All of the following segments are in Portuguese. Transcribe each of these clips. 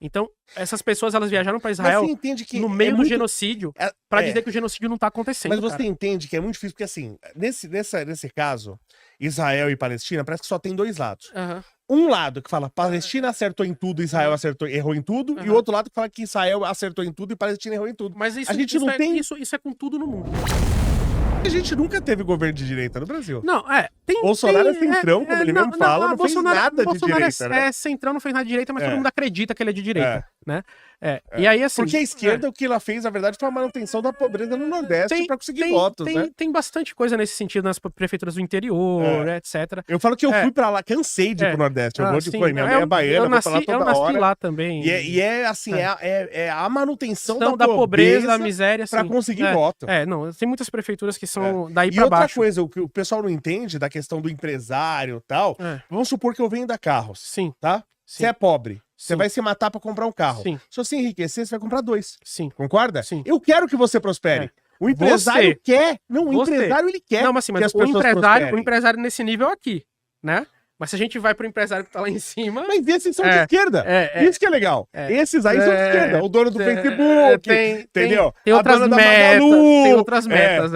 Então, essas pessoas, elas viajaram para Israel no meio do genocídio para dizer que o genocídio não tá acontecendo. Mas você entende que é muito difícil, porque assim, nesse caso, Israel e Palestina, parece que só tem dois lados. Um lado que fala Palestina acertou em tudo, Israel errou em tudo, e o outro lado que fala que Israel acertou em tudo e Palestina errou em tudo. Mas isso, a gente não tem... isso é com tudo no mundo. A gente nunca teve governo de direita no Brasil. Não, Bolsonaro é centrão, como ele mesmo fala, não fez nada de direita, né? Centrão, não fez nada de direita, mas todo mundo acredita que ele é de direita, né? E aí, assim... Porque a esquerda, o que ela fez, na verdade, foi a manutenção da pobreza no Nordeste pra conseguir votos, né? Tem bastante coisa nesse sentido nas prefeituras do interior, etc. Eu falo que eu fui pra lá, cansei de ir pro Nordeste. Eu vou de minha mãe é baiana, vou pra lá toda hora. Eu nasci lá também. E é assim, é a manutenção da pobreza, da miséria, pra conseguir voto. Não, tem muitas prefeituras que são daí pra baixo. E outra coisa, o que o pessoal não entende da questão do empresário e tal, vamos supor que eu venda carros. Sim. Tá? Você é pobre. Você vai se matar pra comprar um carro. Sim. Se você enriquecer, você vai comprar 2. Sim. Concorda? Sim. Eu quero que você prospere. O empresário quer. Não, o empresário ele quer. Não, mas, assim, mas o empresário nesse nível aqui, né? Mas se a gente vai pro empresário que tá lá em cima... Mas esses são de esquerda. Isso que é legal. Esses aí são de esquerda. O dono do Facebook, entendeu? Tem outras metas. Tem outras metas,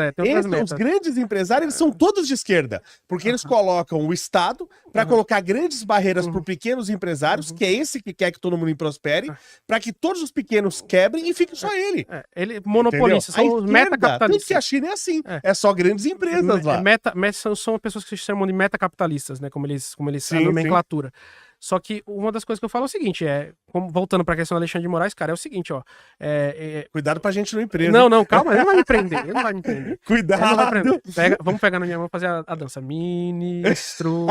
Os grandes empresários, eles são todos de esquerda. Porque eles colocam o Estado para colocar grandes barreiras para pequenos empresários, que é esse que quer que todo mundo prospere, para que todos os pequenos quebrem e fique só ele. Ele monopolista, são os metacapitalistas. Tanto que a China é assim. É só grandes empresas lá. São pessoas que se chamam de metacapitalistas, né? Como eles a nomenclatura. Só que uma das coisas que eu falo é o seguinte, voltando pra questão do Alexandre de Moraes, cara, é o seguinte, ó. Cuidado pra gente não ir preso. Não, calma, ele não vai me prender, Cuidado. Vamos pegar na minha mão e fazer a dança. Ministro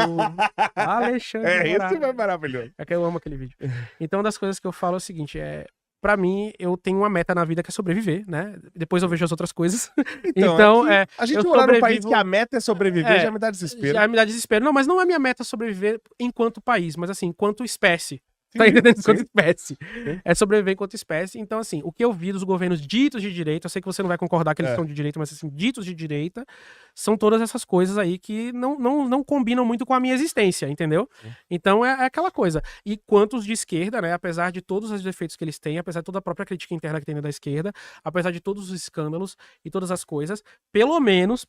Alexandre Moraes. Isso é maravilhoso. É que eu amo aquele vídeo. Então, uma das coisas que eu falo é o seguinte, pra mim, eu tenho uma meta na vida que é sobreviver, né? Depois eu vejo as outras coisas. Então a gente morar num país que a meta é sobreviver, já me dá desespero. Já me dá desespero. Não, mas não é minha meta sobreviver enquanto país, mas assim, enquanto espécie. Tá entendendo? Enquanto espécie. É sobreviver enquanto espécie. Então, assim, o que eu vi dos governos ditos de direita, eu sei que você não vai concordar que eles são de direita, mas assim, ditos de direita, são todas essas coisas aí que não combinam muito com a minha existência, entendeu? Então, é aquela coisa. E quantos de esquerda, né, apesar de todos os defeitos que eles têm, apesar de toda a própria crítica interna que tem da esquerda, apesar de todos os escândalos e todas as coisas, pelo menos,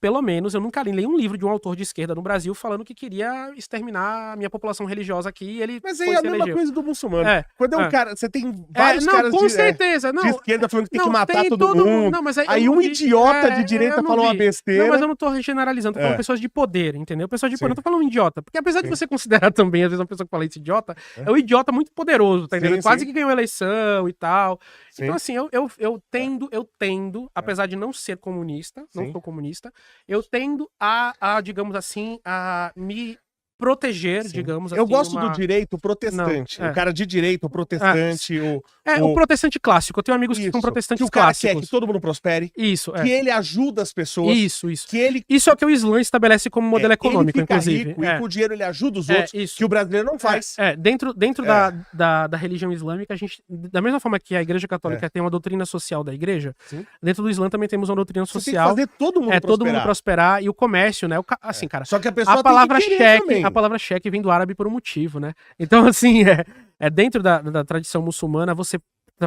eu nunca li um livro de um autor de esquerda no Brasil falando que queria exterminar a minha população religiosa aqui e ele Mas aí é a mesma coisa do muçulmano. Quando um cara, você tem vários caras com certeza, de esquerda falando que tem que matar todo mundo. Não, mas aí um idiota de direita falou uma besteira. Não, mas eu não tô generalizando, tô falando pessoas de poder, entendeu? Pessoas de poder, não tô falando um idiota. Porque apesar de você considerar também, às vezes, uma pessoa que fala isso idiota, é um idiota muito poderoso, tá entendendo? Quase que ganhou a eleição e tal. Então, assim, eu tendo, apesar de não ser comunista, não sou comunista, eu tendo digamos assim, a me proteger, digamos assim. Eu gosto do direito protestante. O cara de direito, o protestante, o protestante clássico. Eu tenho amigos que são protestantes que o cara clássicos. Quer que todo mundo prospere. Isso, que ele ajuda as pessoas. Isso. Que ele... Isso é o que o Islã estabelece como modelo econômico, ele fica inclusive. Rico, e com o dinheiro ele ajuda os outros, que o brasileiro não faz. Dentro da religião islâmica, a gente, da mesma forma que a Igreja Católica tem uma doutrina social da igreja, dentro do Islã também temos uma doutrina social. Tem que fazer todo mundo prosperar. Todo mundo prosperar. E o comércio, né? Assim, cara. Só que a pessoa tem a palavra cheque vem do árabe por um motivo, né? Então, assim, dentro da tradição muçulmana, você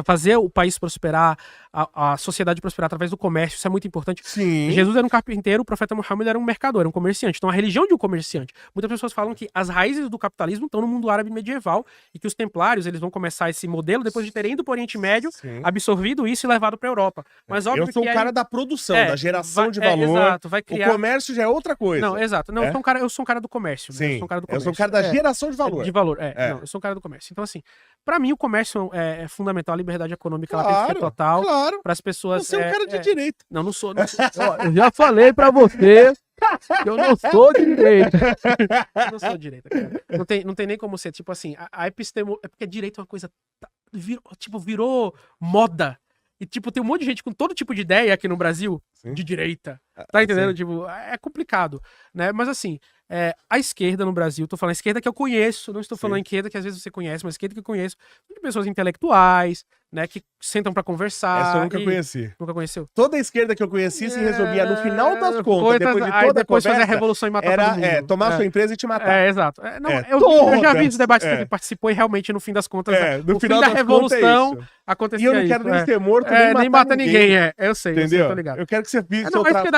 fazer o país prosperar, a sociedade prosperar através do comércio, isso é muito importante. Sim. Jesus era um carpinteiro, o profeta Muhammad era um mercador, era um comerciante. Então a religião de um comerciante. Muitas pessoas falam que as raízes do capitalismo estão no mundo árabe medieval e que os templários, eles vão começar esse modelo depois de terem ido para o Oriente Médio, absorvido isso e levado para a Europa. Mas óbvio eu sou o cara da produção, da geração de valor. Exato, vai criar... O comércio já é outra coisa. Não, exato. Não, eu sou um cara do comércio. Sim. Né? Eu sou um cara da geração de valor. De valor, Não, eu sou um cara do comércio. Então, assim, para mim o comércio é fundamental, a liberdade econômica ela tem que ser total. Claro. Para as pessoas. Você é um cara de direita. Não sou. Eu já falei para você que eu não sou de direita. Eu não sou de direita, cara. Não tem nem como ser. Tipo assim, a epistemo. É porque direito é uma coisa. Virou moda. E, tipo, tem um monte de gente com todo tipo de ideia aqui no Brasil de direita. Tá entendendo? Tipo, é complicado, né? Mas, assim, a esquerda no Brasil, tô falando a esquerda que eu conheço, não estou falando a esquerda que às vezes você conhece, mas a esquerda que eu conheço, de pessoas intelectuais, né, que sentam pra conversar. Essa eu nunca conheci. Nunca conheceu? Toda a esquerda que eu conheci se resumia no final das contas, depois de toda a conversa, fazer a revolução e matar todo mundo. Tomar sua empresa e te matar. Exato. Eu já vi os debates que ele participou e realmente, no fim das contas, no final da revolução, acontecia isso. E eu não quero nem ser morto, nem matar ninguém. Eu sei, entendeu? Eu tô ligado. Eu quero que você visse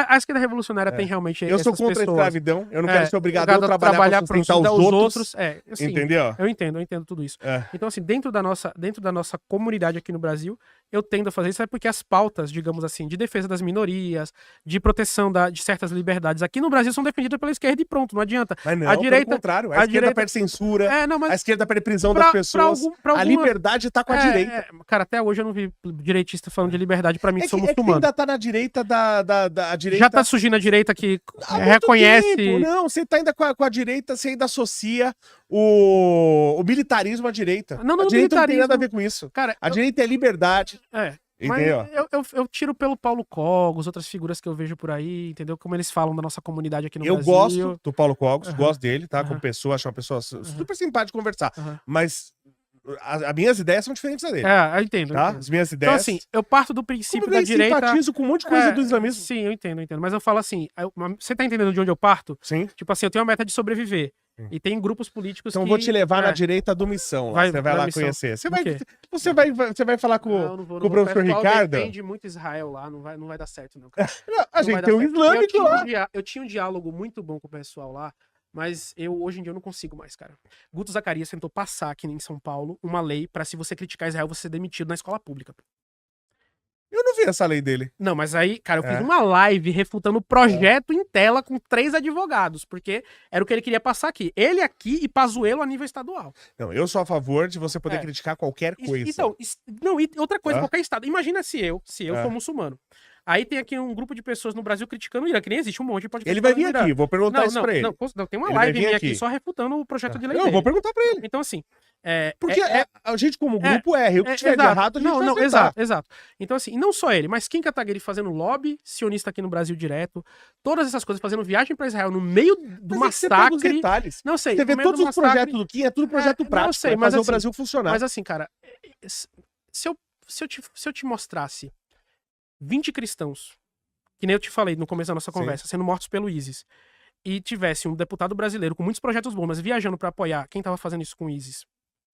a esquerda revolucionária tem realmente Eu sou contra a escravidão, eu não quero ser obrigado a trabalhar pra sustentar os outros. Assim, entendeu? Eu entendo tudo isso. Então, assim, dentro da nossa comunidade aqui no Brasil, eu tendo a fazer isso porque as pautas, digamos assim, de defesa das minorias, de proteção de certas liberdades aqui no Brasil são defendidas pela esquerda e pronto, não adianta. Mas não, pelo contrário, a esquerda pede censura, a esquerda pede prisão das pessoas, a liberdade tá com a direita. Cara, até hoje eu não vi direitista falando de liberdade pra mim que sou muçulmano. Ainda tá na direita da direita... Já tá surgindo a direita que reconhece... Tempo. Não, você tá ainda com a direita, você ainda associa o militarismo à direita. A direita não tem nada a ver com isso. Cara, a direita é liberdade. Entendeu? Mas eu tiro pelo Paulo Cogos, outras figuras que eu vejo por aí, entendeu? Como eles falam da nossa comunidade aqui no Brasil. Eu gosto do Paulo Cogos, gosto dele, tá? Como pessoa, acho uma pessoa super simpática de conversar. Mas as minhas ideias são diferentes da dele. Eu entendo. Tá? As minhas ideias... Então, assim, eu parto do princípio da direita... Eu simpatizo com um monte de coisa do islamismo. Sim, eu entendo. Mas eu falo assim, você tá entendendo de onde eu parto? Sim. Tipo assim, eu tenho a meta de sobreviver. E tem grupos políticos então vou te levar na direita do Missão. Você vai lá conhecer. Você vai falar com o professor Ricardo? Depende muito Israel lá, não vai dar certo, não. Cara. A gente tem um islâmico lá. Eu tinha um diálogo muito bom com o pessoal lá, mas hoje em dia eu não consigo mais, cara. Guto Zacarias tentou passar aqui em São Paulo uma lei pra se você criticar Israel, você ser demitido na escola pública. Eu não vi essa lei dele. Não, mas aí, cara, eu fiz uma live refutando o projeto em tela com 3 advogados, porque era o que ele queria passar aqui. Ele aqui e Pazuello a nível estadual. Não, eu sou a favor de você poder criticar qualquer coisa. Então, outra coisa, qualquer estado. Imagina se eu for muçulmano. Aí tem aqui um grupo de pessoas no Brasil criticando o Irã, que nem existe um monte de podcast. Ele vai vir aqui, vou perguntar isso pra ele. Não, tem uma live minha aqui só refutando o projeto de lei dele. Eu vou perguntar pra ele. Então, assim... Porque a gente, como grupo, o que tiver de errado, a gente vai aceitar. Exato. Então, assim, e não só ele, mas Kim Kataguiri fazendo lobby sionista aqui no Brasil direto, todas essas coisas, fazendo viagem pra Israel no meio do massacre. Você detalhes. Não sei. Você vê todos os projetos do Kim, é tudo projeto prático, não sei, mas fazer o Brasil funcionar. Mas assim, cara, se eu te mostrasse 20 cristãos, que nem eu te falei no começo da nossa conversa, sendo mortos pelo ISIS, e tivesse um deputado brasileiro com muitos projetos bons, mas viajando pra apoiar quem tava fazendo isso com o ISIS,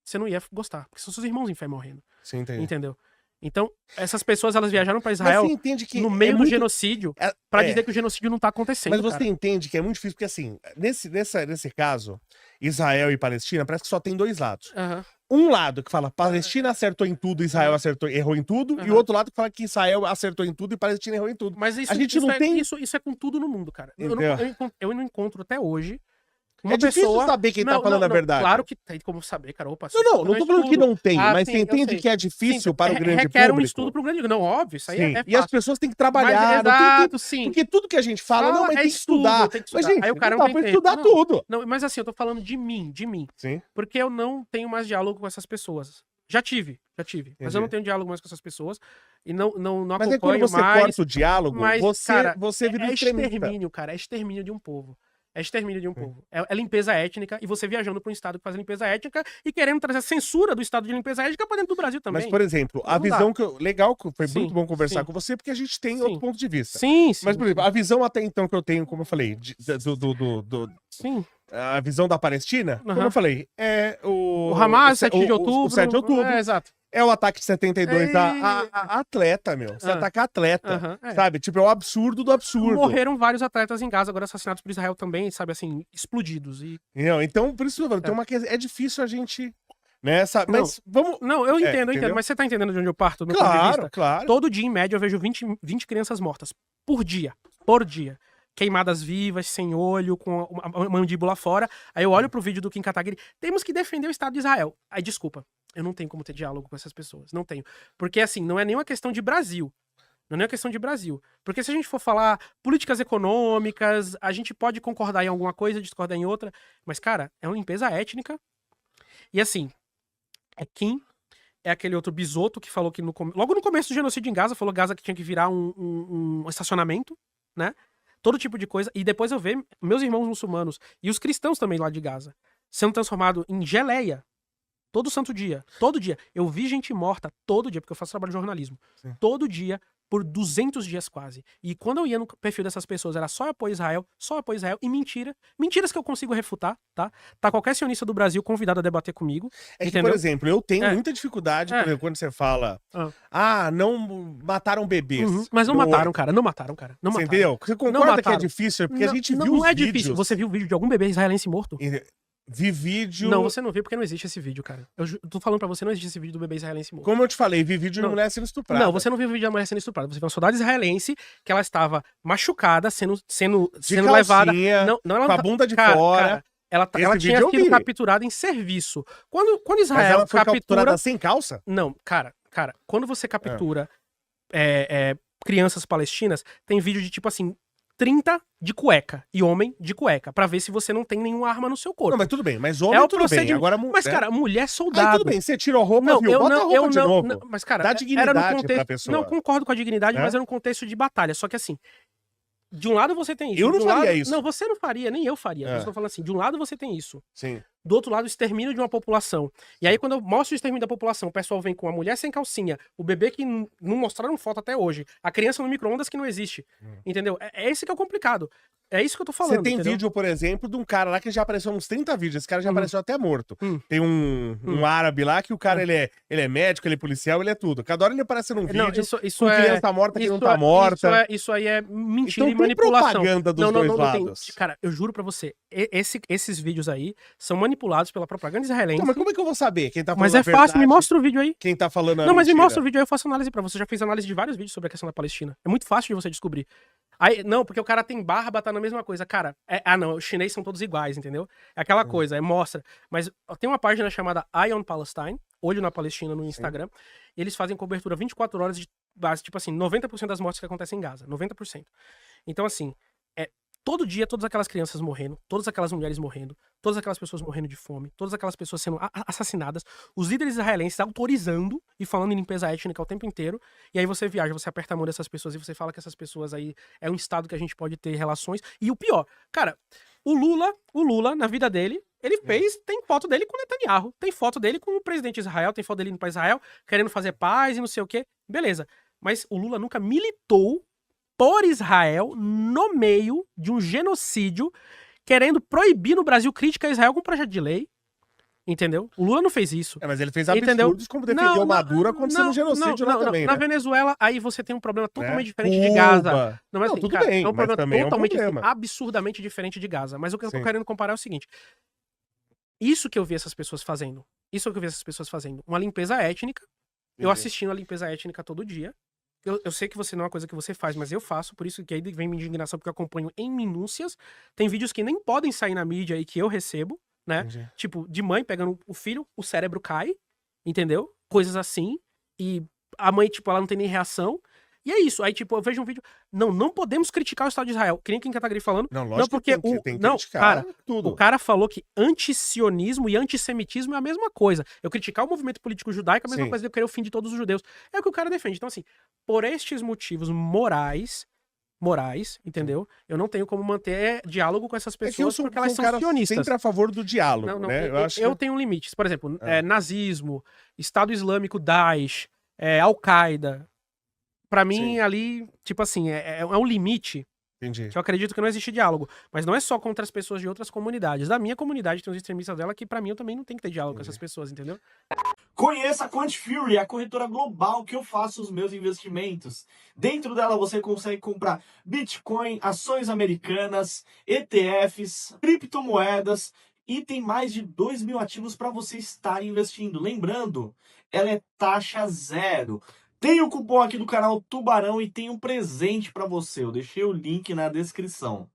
você não ia gostar, porque são seus irmãos em fé morrendo. Sim, entendi. Entendeu? Então, essas pessoas, elas viajaram pra Israel no meio do genocídio pra dizer que o genocídio não tá acontecendo. Mas você entende que é muito difícil, porque assim, nesse caso, Israel e Palestina, parece que só tem 2 lados. Um lado que fala Palestina acertou em tudo, Israel errou em tudo, e o outro lado que fala que Israel acertou em tudo e Palestina errou em tudo. Mas isso, a gente não tem... isso é com tudo no mundo, cara. Eu não encontro até hoje uma difícil saber quem tá falando a verdade. Claro que tem como saber, cara. Opa, não tô falando que não tem, mas você entende que é difícil para o grande público? Requer um estudo pro grande... Não, óbvio, isso aí é fácil. E as pessoas têm que trabalhar. Porque tudo que a gente fala, mas tem que estudar. Mas, gente, aí o cara não pode estudar tudo. Não, mas assim, eu tô falando de mim. Sim. Porque eu não tenho mais diálogo com essas pessoas. Já tive. Mas eu não tenho diálogo mais com essas pessoas. E não acompanho mais. Mas quando você corta o diálogo, você vira extremista. Extermínio, cara. É extermínio de um povo. É extermínio de um povo. É limpeza étnica, e você viajando para um estado que faz limpeza étnica e querendo trazer a censura do estado de limpeza étnica para dentro do Brasil também. Mas, por exemplo, a visão que legal, foi muito bom conversar com você, porque a gente tem outro ponto de vista. Sim. Mas, por exemplo, a visão até então que eu tenho, como eu falei, a visão da Palestina, como eu falei, é o Hamas, 7 de outubro. O 7 de outubro. Exato. É o ataque de 72 a atleta, meu. Você ataca atleta, sabe? Tipo, é o absurdo do absurdo. Morreram vários atletas em Gaza, agora assassinados por Israel também, sabe, assim, explodidos. Então, por isso, é difícil a gente... Né, sabe? Mas vamos... Não, eu entendo, mas você tá entendendo de onde eu parto? Do claro, ponto de vista? Claro. Todo dia, em média, eu vejo 20 crianças mortas. Por dia. Queimadas vivas, sem olho, com a mandíbula fora. Aí eu olho pro vídeo do Kim Kataguiri. Temos que defender o Estado de Israel. Aí, desculpa, eu não tenho como ter diálogo com essas pessoas. Não tenho. Porque, assim, não é nenhuma questão de Brasil. Não é nenhuma questão de Brasil. Porque se a gente for falar políticas econômicas, a gente pode concordar em alguma coisa, discordar em outra. Mas, cara, é uma limpeza étnica. E, assim, Kim é aquele outro bisoto que falou que logo no começo do genocídio em Gaza, falou que Gaza que tinha que virar um estacionamento, né? Todo tipo de coisa. E depois eu vejo meus irmãos muçulmanos e os cristãos também lá de Gaza sendo transformados em geleia Todo santo dia. Todo dia. Eu vi gente morta todo dia, porque eu faço trabalho de jornalismo. Sim. Todo dia, por 200 dias quase. E quando eu ia no perfil dessas pessoas, era só apoio a Israel, e mentira. Mentiras que eu consigo refutar, tá? Tá qualquer sionista do Brasil convidado a debater comigo. É que, entendeu? por exemplo, eu tenho muita dificuldade, por exemplo, quando você fala, não mataram bebês. Mas não mataram, cara. Não mataram, cara. Não mataram. Entendeu? Você concorda que é difícil? Porque a gente viu os Não é vídeos. difícil. Você viu o vídeo de algum bebê israelense morto? Vi vídeo... Não, você não viu porque não existe esse vídeo, cara. Eu tô falando pra você, não existe esse vídeo do bebê israelense morto. Como eu te falei, vi vídeo de mulher sendo estuprada. Não, você não viu o vídeo da mulher sendo estuprada. Você viu uma soldada israelense que ela estava machucada, sendo levada... Não, ela com a bunda de fora. Ela tinha sido capturada em serviço. Quando Israel Mas ela foi capturada sem calça? Não, cara, quando você captura crianças palestinas, tem vídeo de tipo assim, 30 de cueca e homem de cueca, pra ver se você não tem nenhuma arma no seu corpo. Não, mas tudo bem, mas homem tudo bem. Agora, mas, cara, mulher soldado... Aí tudo bem, você tirou roupa, viu? Bota a roupa de novo. Mas, cara, dá dignidade pra pessoa. Não, concordo com a dignidade, mas era um contexto de batalha. Só que assim, de um lado você tem isso. Eu não faria isso. Não, você não faria, nem eu faria. Eu tô falando assim, de um lado você tem isso. Sim. Do outro lado, o extermínio de uma população. E aí, quando eu mostro o extermínio da população, o pessoal vem com a mulher sem calcinha, o bebê que não mostraram foto até hoje, a criança no micro-ondas que não existe. Entendeu? É esse que é o complicado. É isso que eu tô falando. Você tem entendeu? vídeo, por exemplo, de um cara lá que já apareceu uns 30 vídeos. Esse cara já apareceu até morto. Tem um árabe lá que o cara, ele é médico, ele é policial, ele é tudo. Cada hora ele aparece num vídeo com criança morta que não tá morta. Isso aí é mentira então, e manipulação. Propaganda dos dois lados. Cara, eu juro pra você, esses vídeos aí são manipulados pela propaganda israelense. Então, mas como é que eu vou saber quem tá falando Mas é fácil, me mostra o vídeo aí. Quem tá falando Não, mas me mostra o vídeo aí, eu faço análise pra você. Eu já fiz análise de vários vídeos sobre a questão da Palestina. É muito fácil de você descobrir. Aí, não, porque o cara tem barba, tá na mesma coisa. Cara, não, os chineses são todos iguais, entendeu? É aquela coisa, mostra. Mas tem uma página chamada Eye on Palestine, Olho na Palestina no Instagram, e eles fazem cobertura 24 horas de base, tipo assim, 90% das mortes que acontecem em Gaza, 90%. Então, assim, todo dia, todas aquelas crianças morrendo, todas aquelas mulheres morrendo, todas aquelas pessoas morrendo de fome, todas aquelas pessoas sendo assassinadas, os líderes israelenses autorizando e falando em limpeza étnica o tempo inteiro, e aí você viaja, você aperta a mão dessas pessoas e você fala que essas pessoas aí é um estado que a gente pode ter relações, e o pior, cara, o Lula, na vida dele, ele tem foto dele com o Netanyahu, tem foto dele com o presidente de Israel, tem foto dele indo pra Israel, querendo fazer paz e não sei o quê, beleza, mas o Lula nunca militou por Israel no meio de um genocídio, querendo proibir no Brasil crítica a Israel com um projeto de lei. Entendeu? O Lula não fez isso. Mas ele fez absurdos como defendeu Maduro acontecendo um genocídio lá também, Na Venezuela, aí você tem um problema totalmente diferente de Gaza. Não, tudo bem, é um problema também totalmente absurdamente diferente de Gaza. Mas o que eu tô querendo comparar é o seguinte. Isso que eu vi essas pessoas fazendo. Uma limpeza étnica. Eu assistindo a limpeza étnica todo dia. Eu sei que você não é uma coisa que você faz, mas eu faço, por isso que aí vem minha indignação, porque eu acompanho em minúcias. Tem vídeos que nem podem sair na mídia e que eu recebo, né? Entendi. Tipo, de mãe pegando o filho, o cérebro cai, entendeu? Coisas assim. E a mãe, tipo, ela não tem nem reação. E é isso. Aí, tipo, eu vejo um vídeo. Não podemos criticar o Estado de Israel. Que nem quem tá falando. Não, lógico porque que tem que criticar tudo. O cara falou que antisionismo e antissemitismo é a mesma coisa. Eu criticar o movimento político judaico é a mesma coisa de eu querer o fim de todos os judeus. É o que o cara defende. Então, assim, por estes motivos morais, entendeu? Eu não tenho como manter diálogo com essas pessoas porque elas são sionistas. Sempre a favor do diálogo, né? Eu tenho limites. Por exemplo, nazismo, Estado Islâmico, Daesh, Al-Qaeda. Pra mim, ali, tipo assim, é um limite. Entendi. Que eu acredito que não existe diálogo. Mas não é só contra as pessoas de outras comunidades. Da minha comunidade tem os extremistas dela que, pra mim, eu também não tenho que ter diálogo com essas pessoas, entendeu? Conheça a QuantFury, a corretora global que eu faço os meus investimentos. Dentro dela você consegue comprar Bitcoin, ações americanas, ETFs, criptomoedas e tem mais de 2.000 ativos para você estar investindo. Lembrando, ela é taxa zero. Tem o cupom aqui do canal Tubarão e tem um presente para você. Eu deixei o link na descrição.